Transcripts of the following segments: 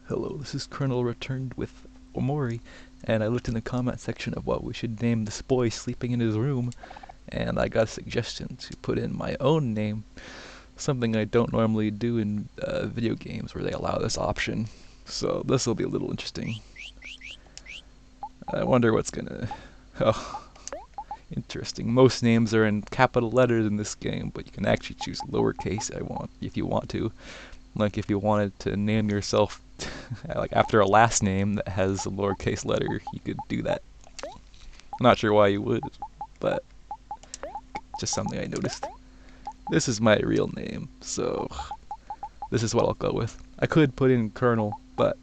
Hello, this is Colonel Returned with OMORI, and I looked in the comment section of what we should name this boy sleeping in his room, and I got a suggestion to put in my own name, something I don't normally do in video games where they allow this option, so this will be a little interesting. I wonder what's gonna... oh, interesting. Most names are in capital letters in this game, but you can actually choose lowercase if you want to. Like if you wanted to name yourself like after a last name that has a lowercase letter, you could do that. I'm not sure why you would, but just something I noticed. This is my real name, so this is what I'll go with. I could put in Colonel, but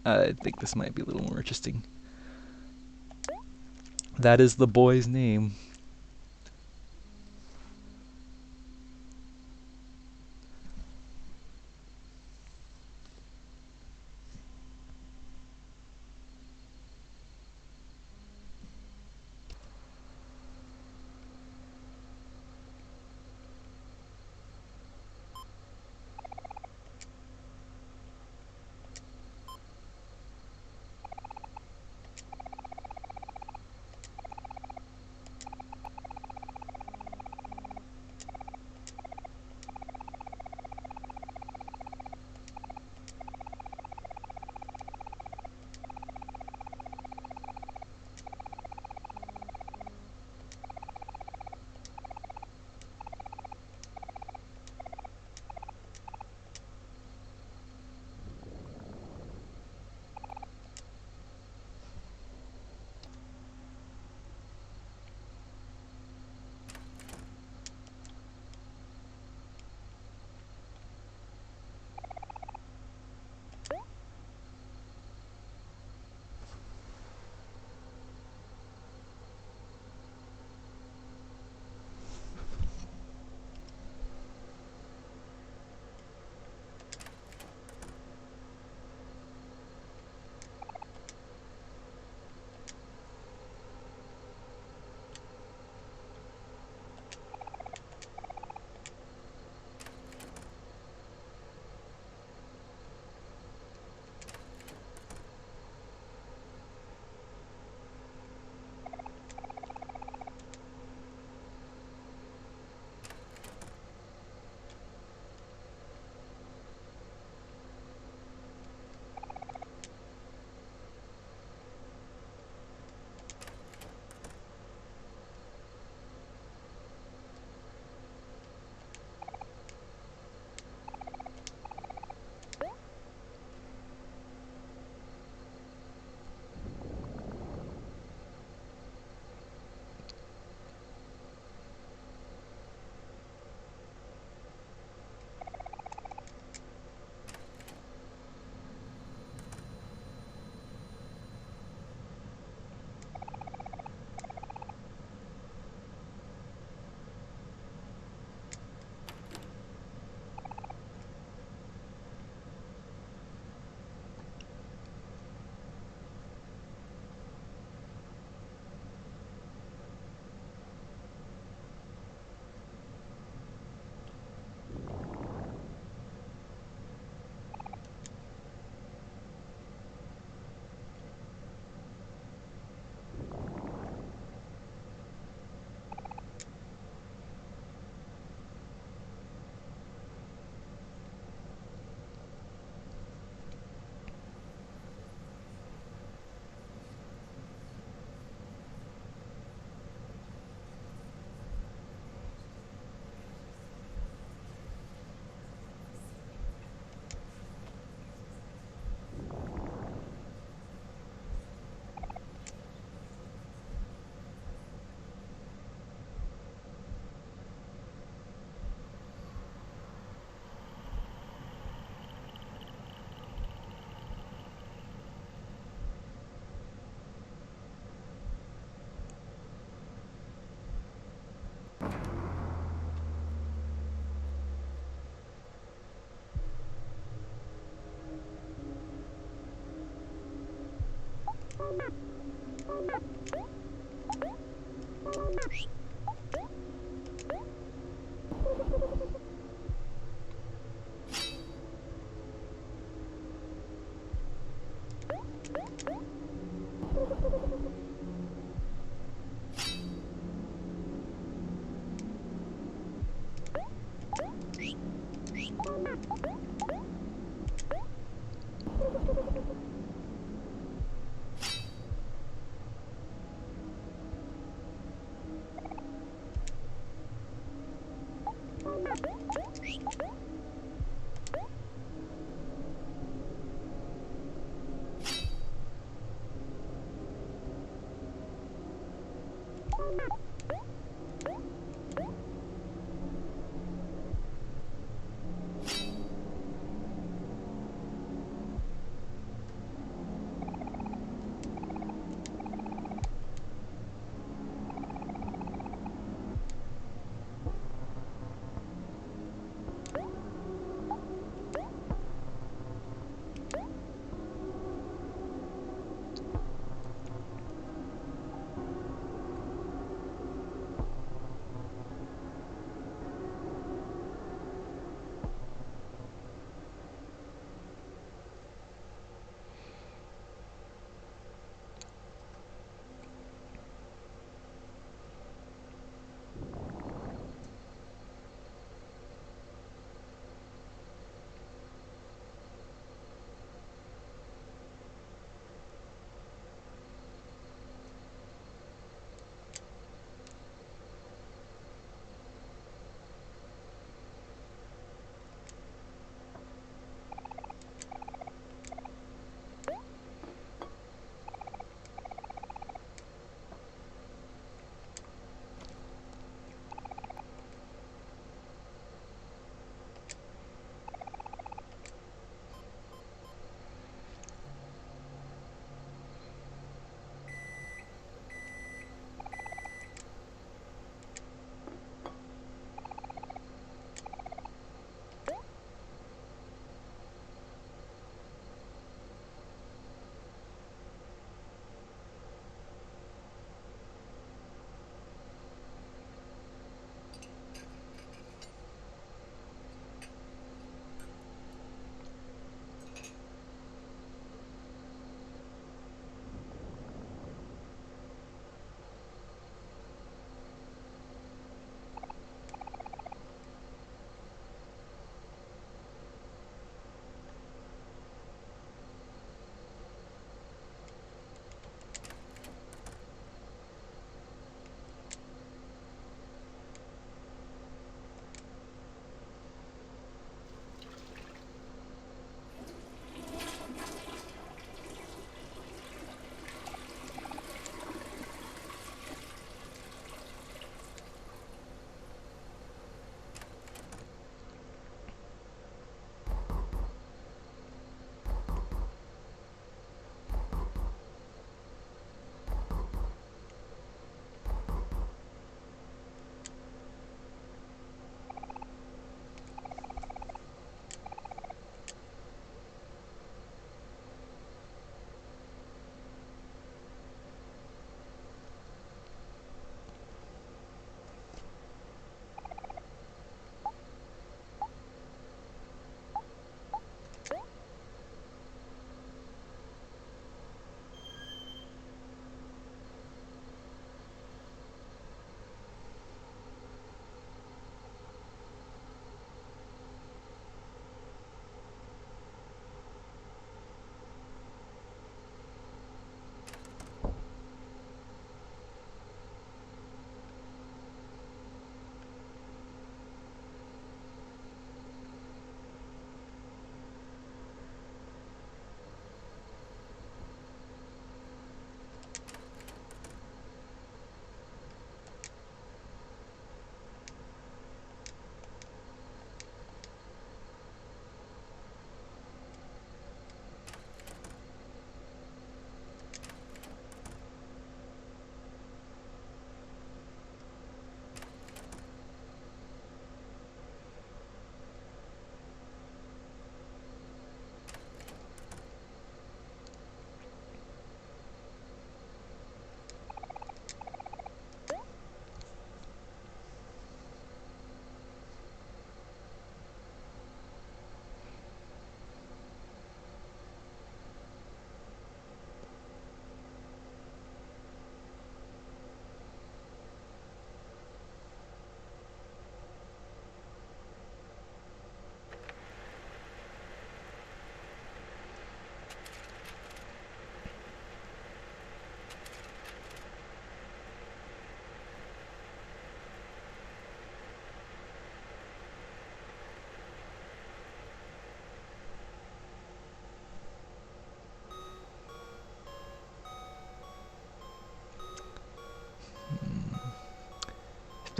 I think this might be a little more interesting. That is the boy's name.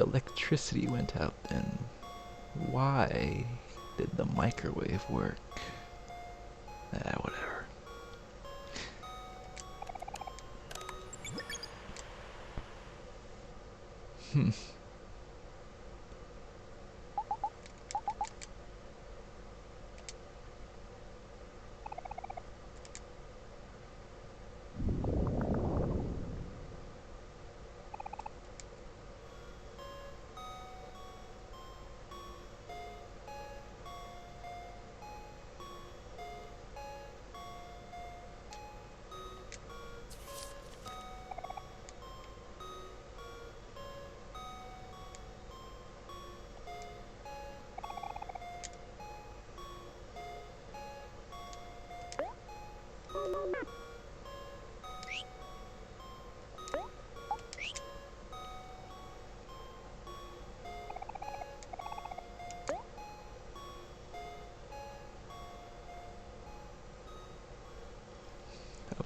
the electricity went out, then why did the microwave work? Whatever.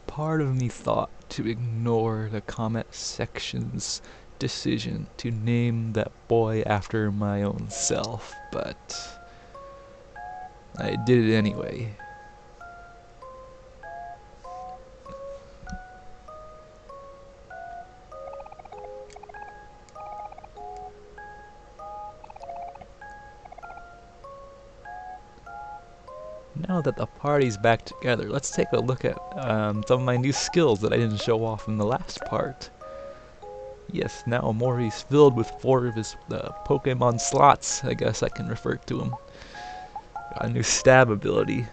Part of me thought to ignore the comment section's decision to name that boy after my own self, but I did it anyway. Now that the party's back together, let's take a look at some of my new skills that I didn't show off in the last part. Yes, now OMORI's filled with 4 of his Pokemon slots, I guess I can refer to him. Got a new stab ability.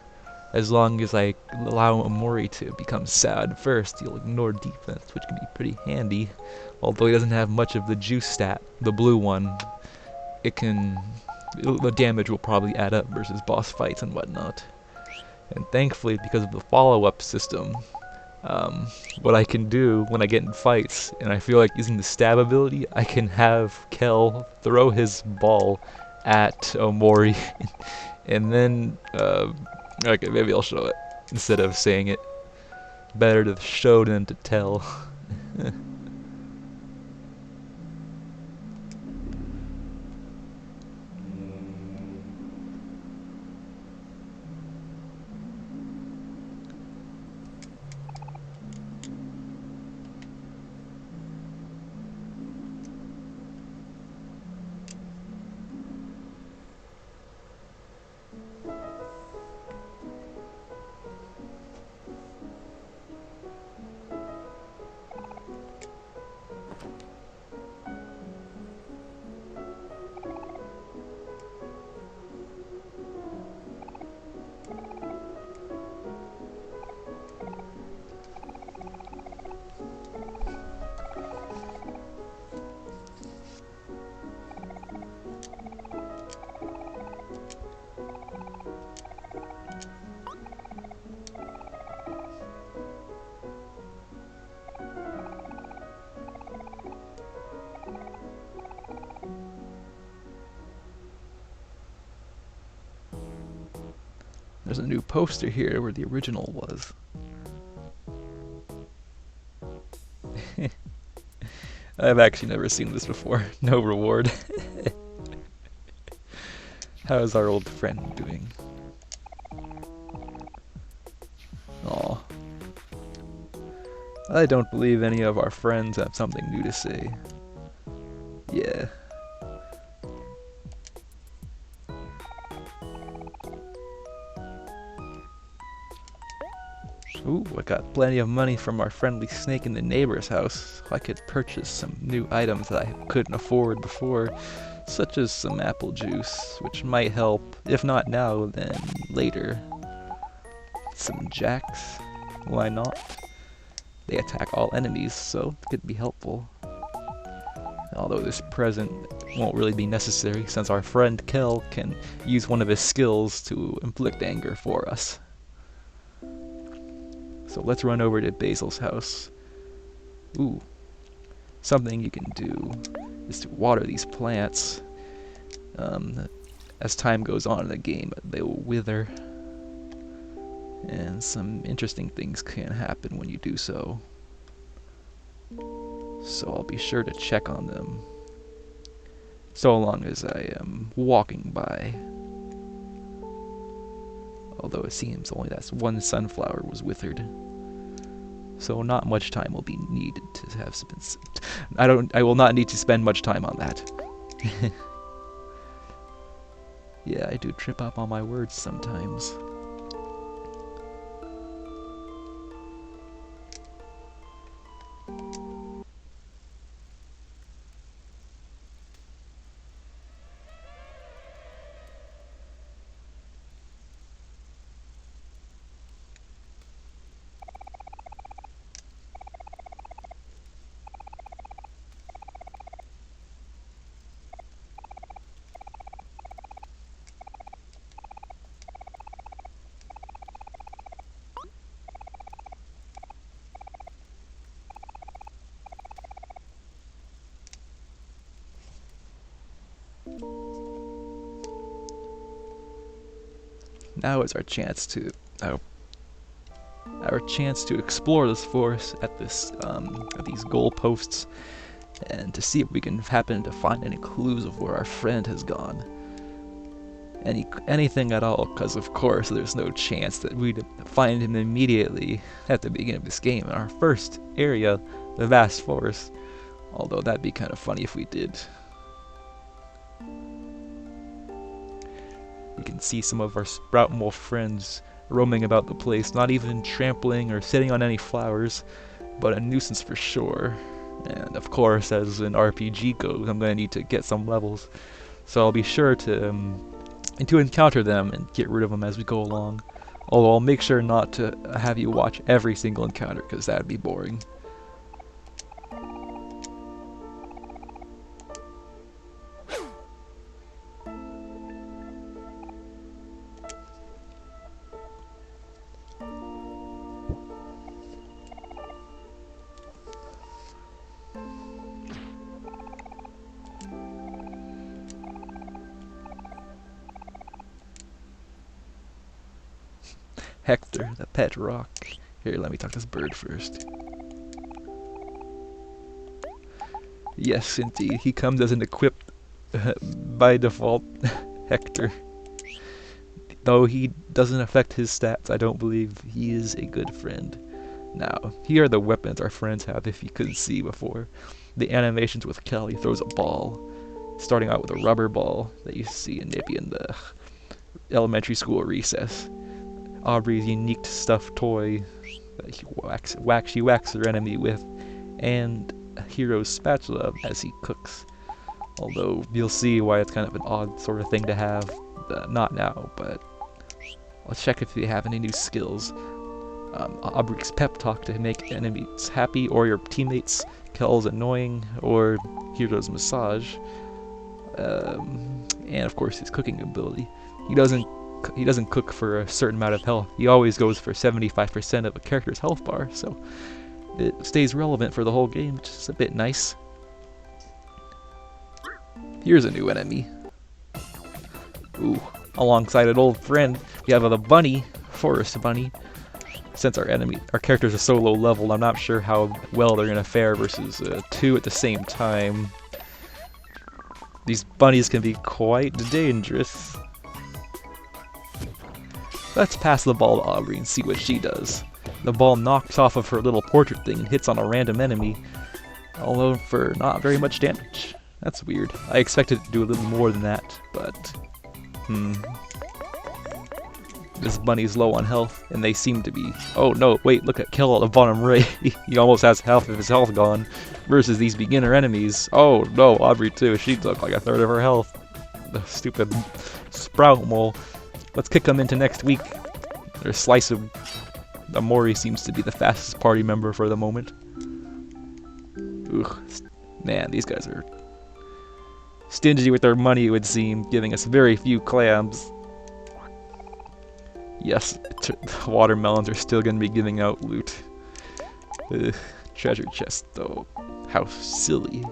As long as I allow OMORI to become sad first, he'll ignore defense, which can be pretty handy. Although he doesn't have much of the juice stat, the blue one, the damage will probably add up versus boss fights and whatnot. And thankfully, because of the follow-up system, what I can do when I get in fights, and I feel like using the stab ability, I can have Kel throw his ball at OMORI, and then, okay, maybe I'll show it, instead of saying it. Better to show than to tell. There's a new poster here where the original was. I've actually never seen this before. No reward. How's our old friend doing? Aw. I don't believe any of our friends have something new to say. Yeah. Ooh, I got plenty of money from our friendly snake in the neighbor's house. I could purchase some new items that I couldn't afford before, such as some apple juice, which might help, if not now, then later. Some jacks, why not? They attack all enemies, so it could be helpful. Although this present won't really be necessary, since our friend Kel can use one of his skills to inflict anger for us. So let's run over to Basil's house. Ooh. Something you can do is to water these plants. As time goes on in the game, they will wither. And some interesting things can happen when you do so. So I'll be sure to check on them. so long as I am walking by. Although it seems only that one sunflower was withered. So not much time will be needed to have spent. I will not need to spend much time on that. Yeah, I do trip up on my words sometimes. Now is our chance to explore this forest at these goalposts, and to see if we can happen to find any clues of where our friend has gone. Anything at all, because of course there's no chance that we'd find him immediately at the beginning of this game in our first area, the vast forest. Although that'd be kind of funny if we did. You can see some of our sprout wolf friends roaming about the place, not even trampling or sitting on any flowers, but a nuisance for sure. And of course, as an RPG goes, I'm going to need to get some levels, so I'll be sure to encounter them and get rid of them as we go along. Although I'll make sure not to have you watch every single encounter, because that'd be boring. Hector, the pet rock. Here, let me talk to this bird first. Yes, indeed, he comes as an equipped, by default, Hector. Though he doesn't affect his stats, I don't believe he is a good friend. Now, here are the weapons our friends have, if you couldn't see before. The animations with Kelly throws a ball, starting out with a rubber ball that you see maybe in the elementary school recess. Aubrey's unique stuffed toy that she whacks her enemy with, and a hero's spatula as he cooks. Although you'll see why it's kind of an odd sort of thing to have. Not now, but let's check if they have any new skills. Aubrey's pep talk to make enemies happy, or your teammates. Kel's annoying, or hero's massage. And of course his cooking ability. He doesn't cook for a certain amount of health. He always goes for 75% of a character's health bar, so it stays relevant for the whole game, which is a bit nice. Here's a new enemy. Ooh, alongside an old friend, we have the bunny, forest bunny. Since our characters are so low level, I'm not sure how well they're gonna fare versus two at the same time. These bunnies can be quite dangerous. Let's pass the ball to Aubrey and see what she does. The ball knocks off of her little portrait thing and hits on a random enemy, although for not very much damage. That's weird. I expected it to do a little more than that, but this bunny's low on health, and they seem to be... Oh no, wait, look at Kel at the bottom right. He almost has half of his health gone, versus these beginner enemies. Oh no, Aubrey too, she took like a third of her health. The stupid sprout mole. Let's kick them into next week. Their slice of OMORI seems to be the fastest party member for the moment. Ugh, man, these guys are stingy with their money, it would seem, giving us very few clams. Yes, watermelons are still going to be giving out loot. Ugh, treasure chest, though. How silly.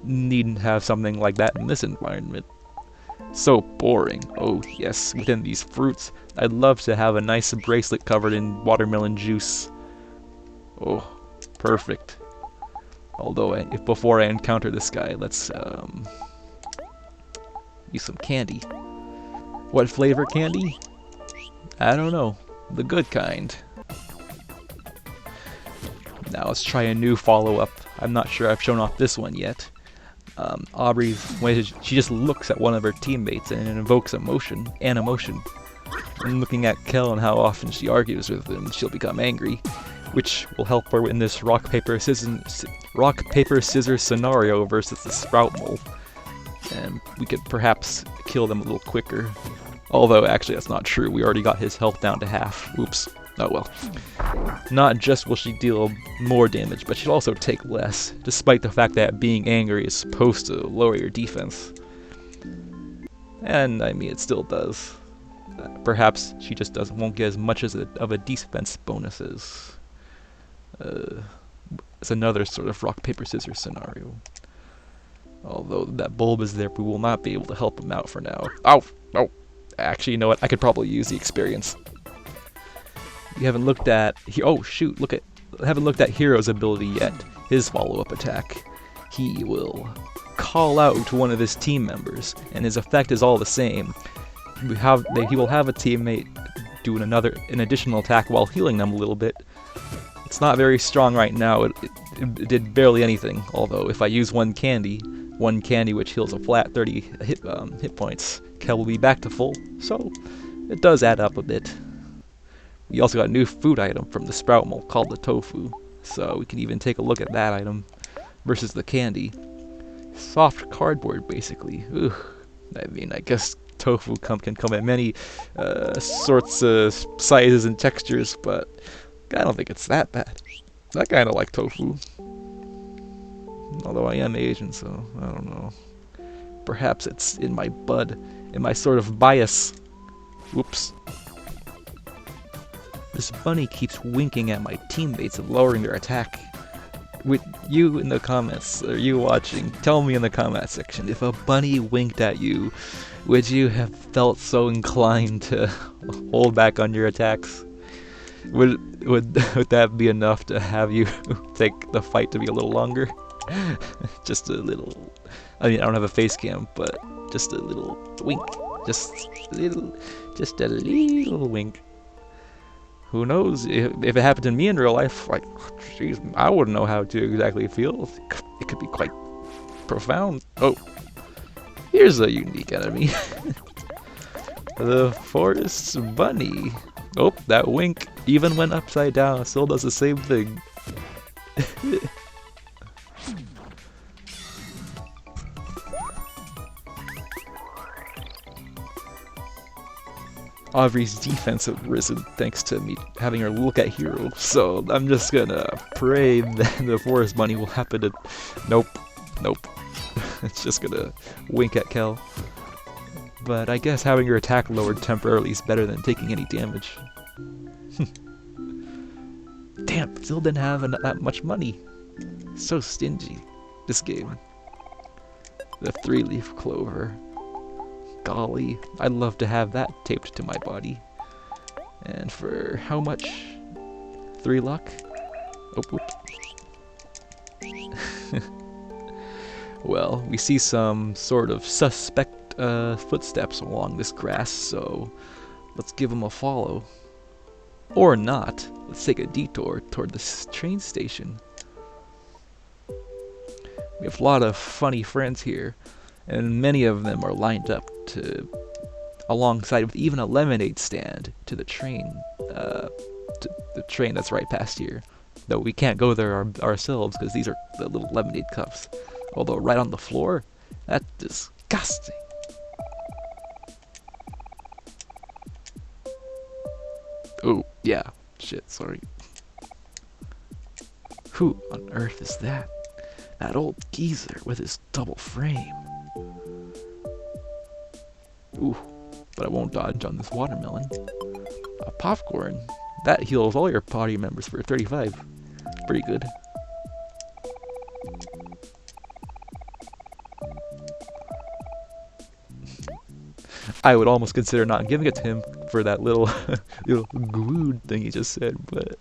Needn't have something like that in this environment. So boring. Oh yes, within these fruits, I'd love to have a nice bracelet covered in watermelon juice. Oh, perfect. Although, if before I encounter this guy, let's Use some candy. What flavor candy? I don't know. The good kind. Now let's try a new follow-up. I'm not sure I've shown off this one yet. Aubrey's, when she just looks at one of her teammates and it invokes emotion. And looking at Kel and how often she argues with him, she'll become angry, which will help her in this rock paper scissors scenario versus the sprout mole. And we could perhaps kill them a little quicker. Although actually that's not true. We already got his health down to half. Oops. Oh well. Not just will she deal more damage, but she'll also take less, despite the fact that being angry is supposed to lower your defense. And I mean, it still does. Perhaps she just won't get as much of a defense bonuses. It's another sort of rock paper scissors scenario. Although that bulb is there, we will not be able to help him out for now. Oh, oh. Actually, you know what? I could probably use the experience. You haven't looked at... Oh, shoot. Haven't looked at Hero's ability yet. His follow-up attack. He will call out to one of his team members, and his effect is all the same. He will have a teammate do an additional attack while healing them a little bit. It's not very strong right now. It did barely anything. Although, if I use one candy which heals a flat 30 hit points, Kel will be back to full. So, it does add up a bit. We also got a new food item from the sprout mole called the tofu, so we can even take a look at that item versus the candy. Soft cardboard, basically. Ugh. I mean, I guess tofu can come in many sorts of sizes and textures, but I don't think it's that bad. I kind of like tofu. Although I am Asian, so I don't know. Perhaps it's in my blood, in my sort of bias. Whoops. This bunny keeps winking at my teammates and lowering their attack. With you in the comments, or you watching, tell me in the comment section, if a bunny winked at you, would you have felt so inclined to hold back on your attacks? Would that be enough to have you take the fight to be a little longer? Just a little... I mean, I don't have a face cam, but just a little wink. Just a little wink. Who knows, if it happened to me in real life, like, jeez, I wouldn't know how to exactly feel. It could be quite profound. Oh, here's a unique enemy. The forest bunny. Oh, that wink, even when upside down, still does the same thing. Aubrey's defense has risen thanks to me having her look at Hero, so I'm just gonna pray that the forest bunny will happen to... Nope. It's just gonna wink at Kel. But I guess having your attack lowered temporarily is better than taking any damage. Damn, still didn't have that much money. So stingy, this game. The 3-leaf clover. Golly, I'd love to have that taped to my body. And for how much? 3 luck? Oh, whoops. Well, we see some sort of suspect footsteps along this grass, so let's give them a follow. Or not. Let's take a detour toward the train station. We have a lot of funny friends here, and many of them are lined up alongside with even a lemonade stand to the train that's right past here. Though we can't go there ourselves because these are the little lemonade cups. Although right on the floor, that's disgusting. Oh, yeah. Shit, sorry. Who on earth is that? That old geezer with his double frame. Ooh, but I won't dodge on this watermelon. A popcorn. That heals all your party members for 35. Pretty good. I would almost consider not giving it to him for that little little glue thing he just said, but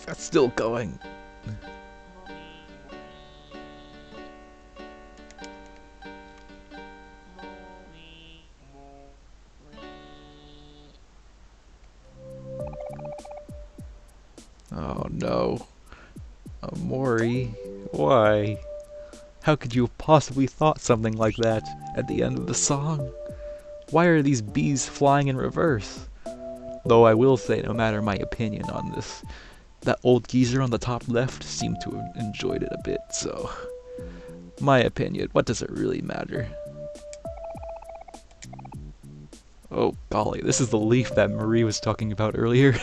That's still going. Oh no. Omori, why? How could you have possibly thought something like that at the end of the song? Why are these bees flying in reverse? Though I will say, no matter my opinion on this, that old geezer on the top left seemed to have enjoyed it a bit, so... My opinion, what does it really matter? Oh golly, this is the leaf that Marie was talking about earlier.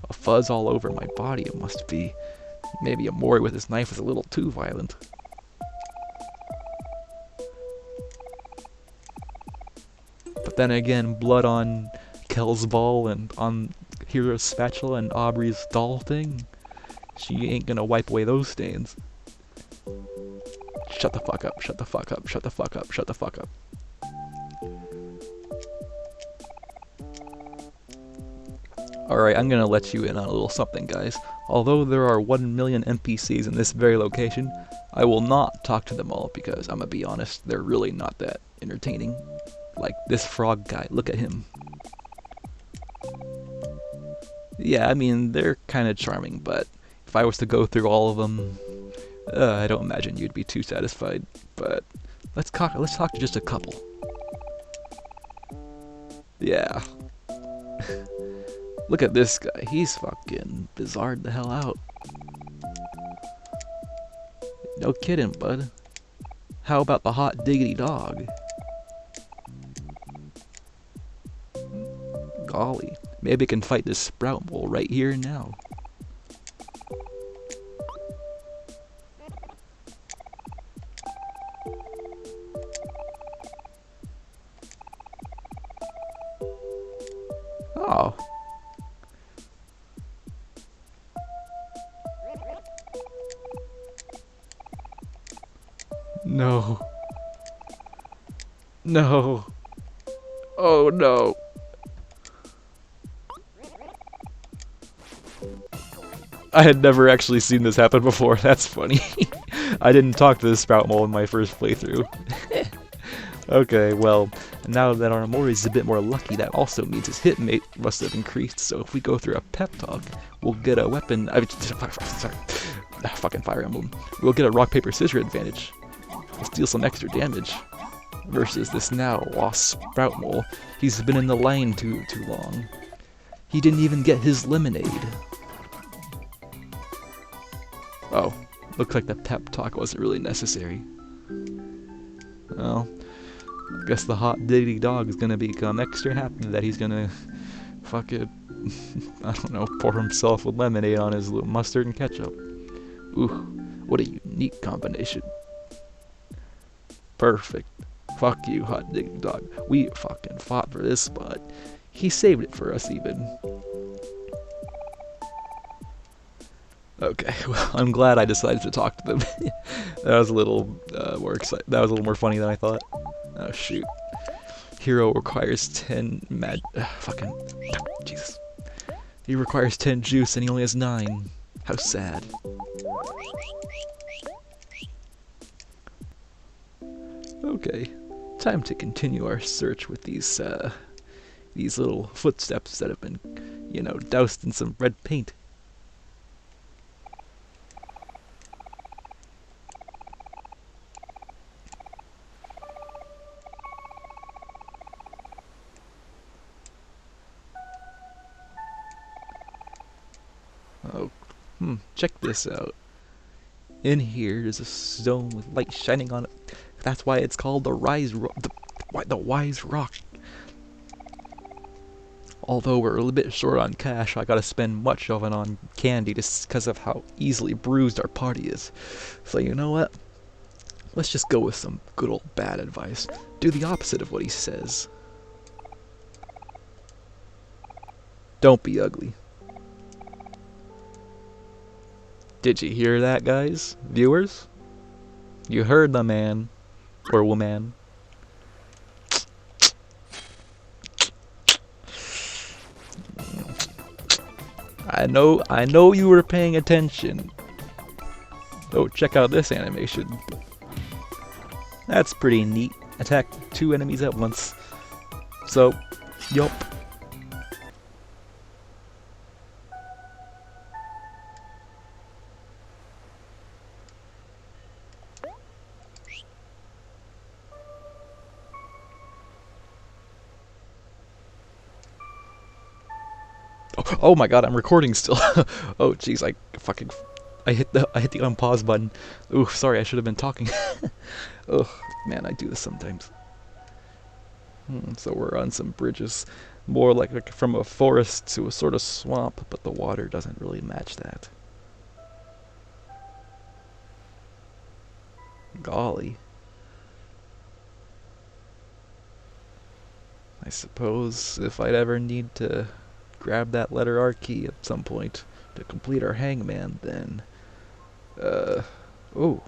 A fuzz all over my body, it must be. Maybe Omori with his knife was a little too violent. But then again, blood on Kel's ball and on Hero's spatula and Aubrey's doll thing. She ain't gonna wipe away those stains. Shut the fuck up, shut the fuck up, shut the fuck up, shut the fuck up. Alright, I'm gonna let you in on a little something, guys. Although there are 1 million NPCs in this very location, I will not talk to them all because, I'm gonna be honest, they're really not that entertaining. Like this frog guy, look at him. Yeah, I mean, they're kinda charming, but if I was to go through all of them, I don't imagine you'd be too satisfied. But let's talk to just a couple. Yeah. Look at this guy, he's fucking bizarred the hell out. No kidding, bud. How about the hot diggity dog? Golly, maybe I can fight this sprout mole right here and now. Oh. No. No. Oh no. I had never actually seen this happen before, that's funny. I didn't talk to this sprout mole in my first playthrough. Okay, well, now that our Omori is a bit more lucky, that also means his hit rate must have increased, so if we go through a pep talk, we'll get a weapon... sorry. Fucking Fire Emblem. We'll get a rock, paper, scissors advantage. We'll steal some extra damage. Versus this now lost sprout mole. He's been in the line too long. He didn't even get his lemonade. Oh, looks like the pep talk wasn't really necessary. Well, I guess the hot diggity dog is gonna become extra happy that he's gonna fucking, I don't know, pour himself with lemonade on his little mustard and ketchup. Ooh, what a unique combination. Perfect. Fuck you, hot diggity dog. We fucking fought for this spot. He saved it for us even. Okay, well, I'm glad I decided to talk to them. That was a little more exciting. That was a little more funny than I thought. Oh shoot. Hero requires 10 fucking Jesus. He requires 10 juice and he only has 9. How sad. Okay, time to continue our search with these little footsteps that have been, you know, doused in some red paint. Oh, check this out. In here is a stone with light shining on it. That's why it's called the Wise Rock. Although we're a little bit short on cash, I gotta spend much of it on candy just because of how easily bruised our party is. So you know what? Let's just go with some good old bad advice. Do the opposite of what he says. Don't be ugly. Did you hear that, guys? Viewers? You heard the man. Or woman. I know you were paying attention. Oh, check out this animation. That's pretty neat. Attack 2 enemies at once. So, yup. Oh my god, I'm recording still. Oh jeez, I hit the unpause button. Ooh, sorry, I should have been talking. Oh man, I do this sometimes. So we're on some bridges, more like from a forest to a sort of swamp, but the water doesn't really match that. Golly. I suppose if I'd ever need to grab that letter R key at some point to complete our hangman, then oh.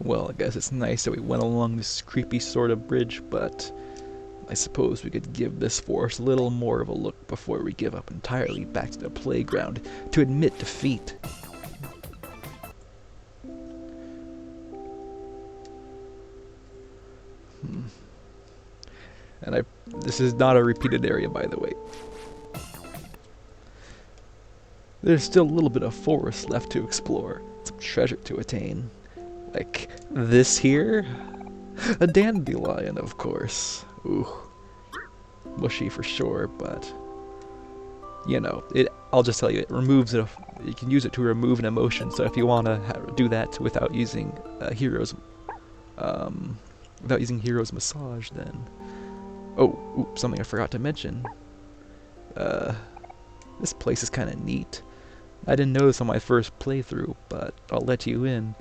Well, I guess it's nice that we went along this creepy sort of bridge, but I suppose we could give this forest a little more of a look before we give up entirely back to the playground to admit defeat. And this is not a repeated area, by the way. There's still a little bit of forest left to explore, some treasure to attain. Like this here? A dandelion, of course. Ooh. Mushy for sure, but you know, I'll just tell you, it removes it. You can use it to remove an emotion. So if you want to do that without using hero's massage, then something I forgot to mention. This place is kind of neat. I didn't know this on my first playthrough, but I'll let you in.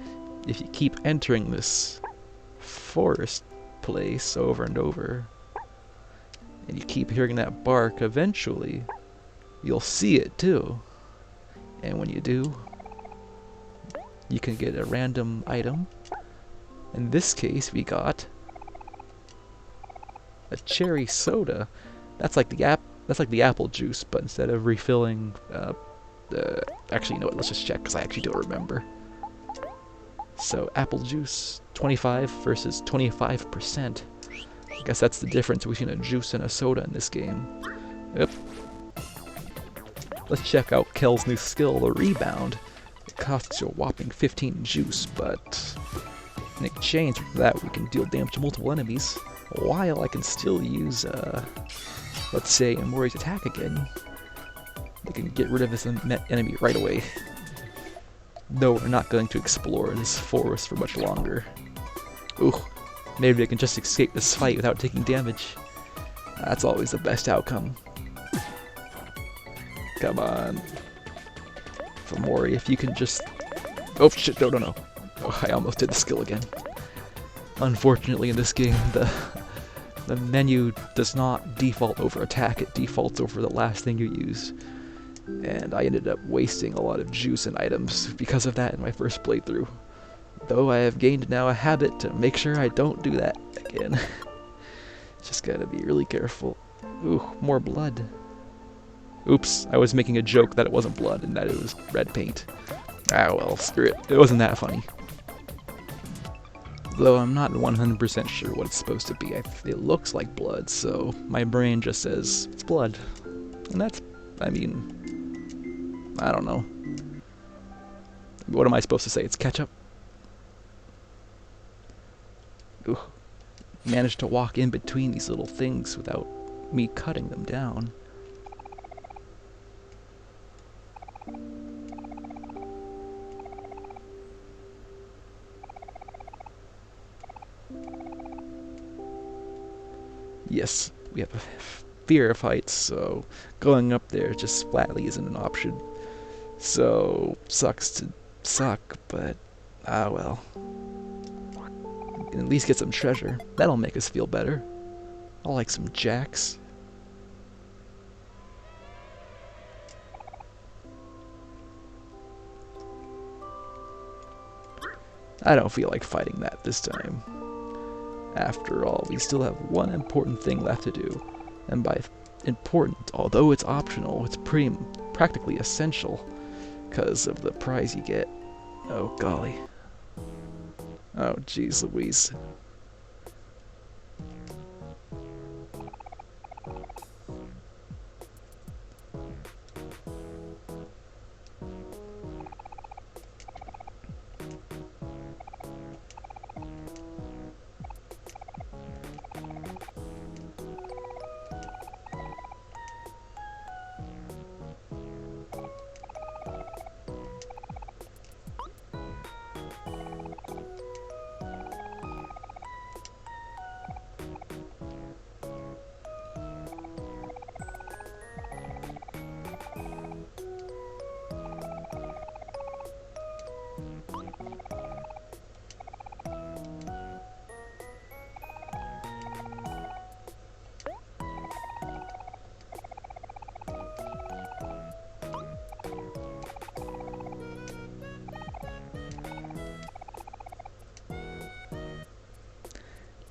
If you keep entering this forest place over and over, and you keep hearing that bark, eventually you'll see it too. And when you do, you can get a random item. In this case, we got a cherry soda. That's like the apple juice, but instead of refilling, actually, you know what? Let's just check because I actually don't remember. So apple juice, 25 versus 25%. I guess that's the difference between a juice and a soda in this game. Yep. Let's check out Kel's new skill, the rebound. It costs you a whopping 15 juice, but in exchange for that, we can deal damage to multiple enemies, while I can still use, let's say, OMORI's attack again. We can get rid of this enemy right away. No, we're not going to explore this forest for much longer. Ooh, maybe I can just escape this fight without taking damage. That's always the best outcome. Come on. OMORI, if you can just... Oh shit, no. Oh, I almost did the skill again. Unfortunately in this game, the menu does not default over attack, it defaults over the last thing you use. And I ended up wasting a lot of juice and items because of that in my first playthrough. Though I have gained now a habit to make sure I don't do that again. Just gotta be really careful. Ooh, more blood. Oops, I was making a joke that it wasn't blood and that it was red paint. Ah well, screw it. It wasn't that funny. Though I'm not 100% sure what it's supposed to be. It looks like blood, so my brain just says it's blood. And that's, I mean, I don't know. What am I supposed to say? It's ketchup? Ooh. Managed to walk in between these little things without me cutting them down. Yes, we have a fear of heights, so going up there just flatly isn't an option. So, sucks to suck, but ah well. can at least get some treasure. That'll make us feel better. I'll like some jacks. I don't feel like fighting that this time. After all, we still have one important thing left to do. And by important, although it's optional, it's practically essential. 'Cause of the prize you get. Oh golly. Oh jeez Louise.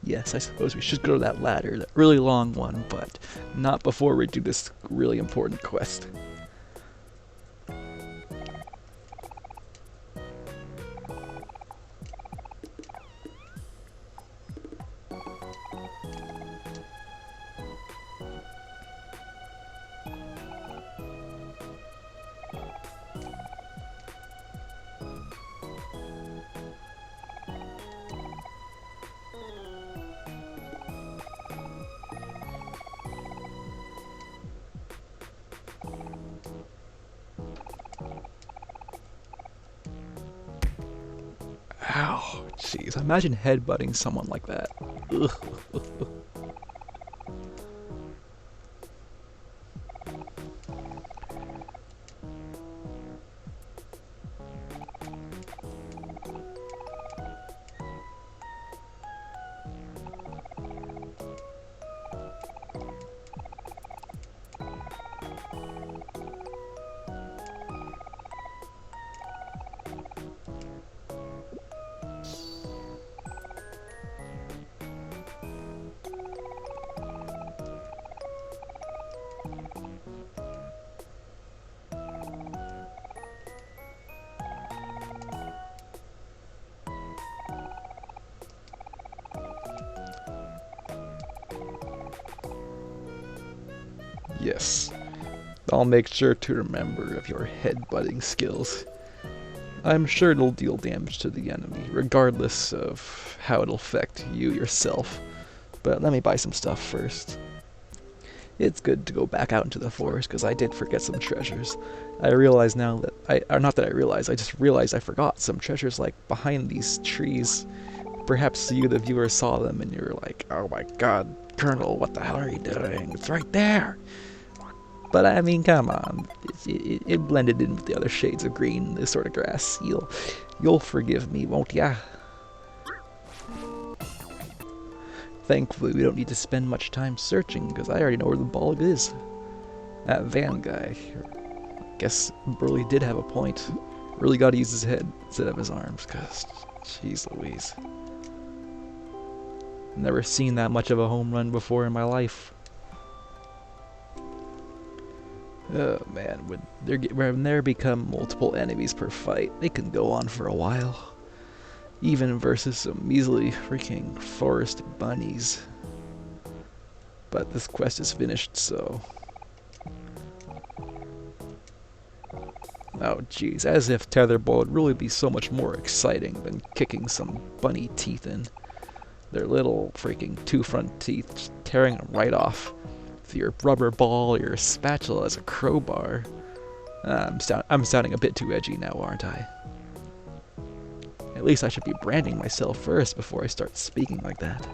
Yes, I suppose we should go to that ladder, that really long one, but not before we do this really important quest. Ow, jeez, imagine headbutting someone like that. Ugh. Yes, I'll make sure to remember of your headbutting skills. I'm sure it'll deal damage to the enemy, regardless of how it'll affect you yourself. But let me buy some stuff first. It's good to go back out into the forest, because I did forget some treasures. I realize now that not that I realize, I just realized I forgot some treasures, like, behind these trees. Perhaps you, the viewer, saw them, and you're like, oh my god, Colonel, what the hell are you doing? It's right there! But I mean, come on, it blended in with the other shades of green, this sort of grass. You'll forgive me, won't ya? Thankfully, we don't need to spend much time searching, because I already know where the ball is. That van guy, I guess Burley did have a point. Really gotta use his head instead of his arms, because, jeez Louise. Never seen that much of a home run before in my life. Oh man, when there become multiple enemies per fight, they can go on for a while. Even versus some measly freaking forest bunnies. But this quest is finished, so... Oh jeez, as if tetherball would really be so much more exciting than kicking some bunny teeth in. Their little freaking two front teeth just tearing them right off. With your rubber ball or your spatula as a crowbar. I'm sounding a bit too edgy now, aren't I? At least I should be branding myself first before I start speaking like that.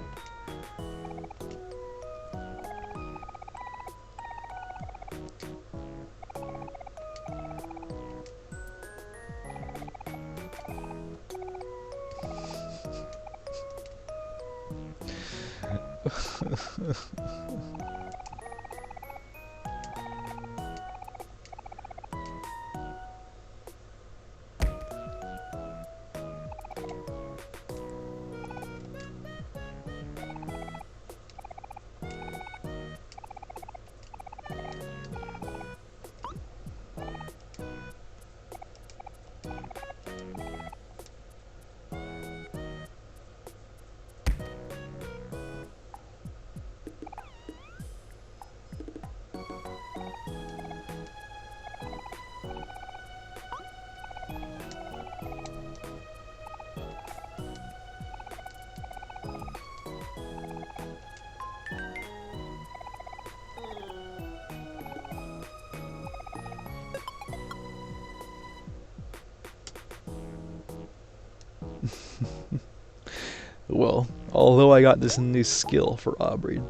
Well, although I got this new skill for Aubrey,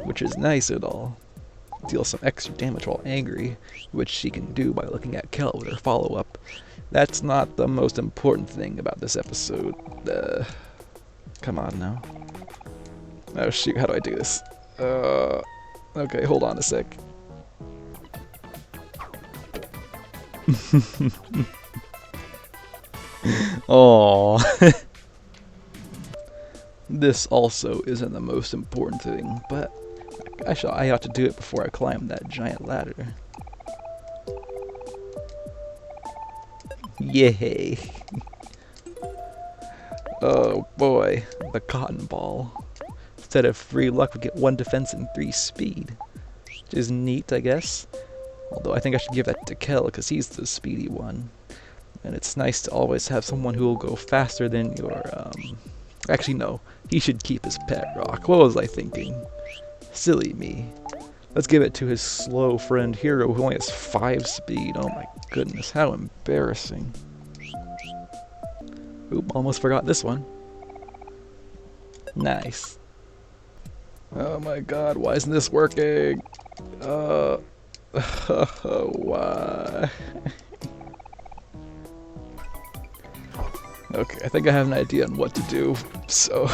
which is nice and all, deal some extra damage while angry, which she can do by looking at Kel with her follow-up, that's not the most important thing about this episode. Come on now. Oh shoot, how do I do this? Okay, hold on a sec. Aww. This also isn't the most important thing, but I ought to do it before I climb that giant ladder. Yay! Oh boy, the cotton ball. Instead of 3 luck, we get 1 defense and 3 speed. Which is neat, I guess. Although I think I should give that to Kel, because he's the speedy one. And it's nice to always have someone who will go faster than your, Actually, no. He should keep his pet rock. What was I thinking? Silly me. Let's give it to his slow friend Hero, who only has 5 speed. Oh my goodness, how embarrassing. Oop, almost forgot this one. Nice. Oh my god, why isn't this working? Why? Okay, I think I have an idea on what to do. So,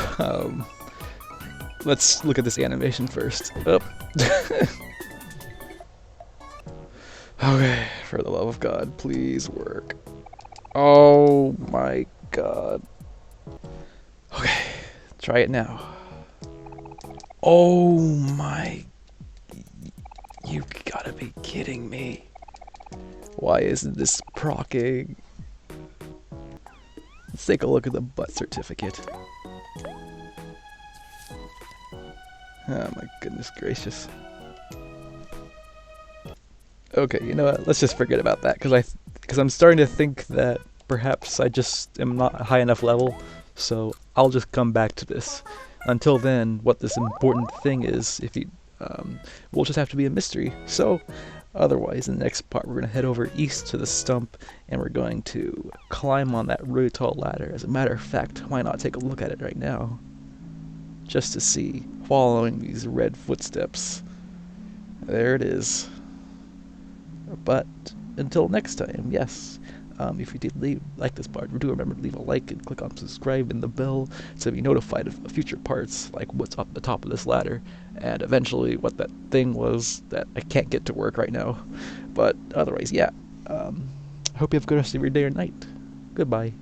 let's look at this animation first. Oh. Okay, for the love of God, please work. Oh my god. Okay, try it now. Oh my... You gotta be kidding me. Why isn't this procking? Let's take a look at the butt certificate. Oh my goodness gracious. Okay, you know what? Let's just forget about that, because I'm starting to think that perhaps I just am not a high enough level, so I'll just come back to this. Until then, what this important thing is, will just have to be a mystery. So, otherwise, in the next part, we're going to head over east to the stump, and we're going to climb on that really tall ladder. As a matter of fact, why not take a look at it right now? Just to see, following these red footsteps. There it is. But until next time, yes. If you did like this part, do remember to leave a like and click on subscribe and the bell to be notified of future parts, like what's up the top of this ladder, and eventually what that thing was that I can't get to work right now. But otherwise, yeah. I hope you have a good rest of your day or night. Goodbye.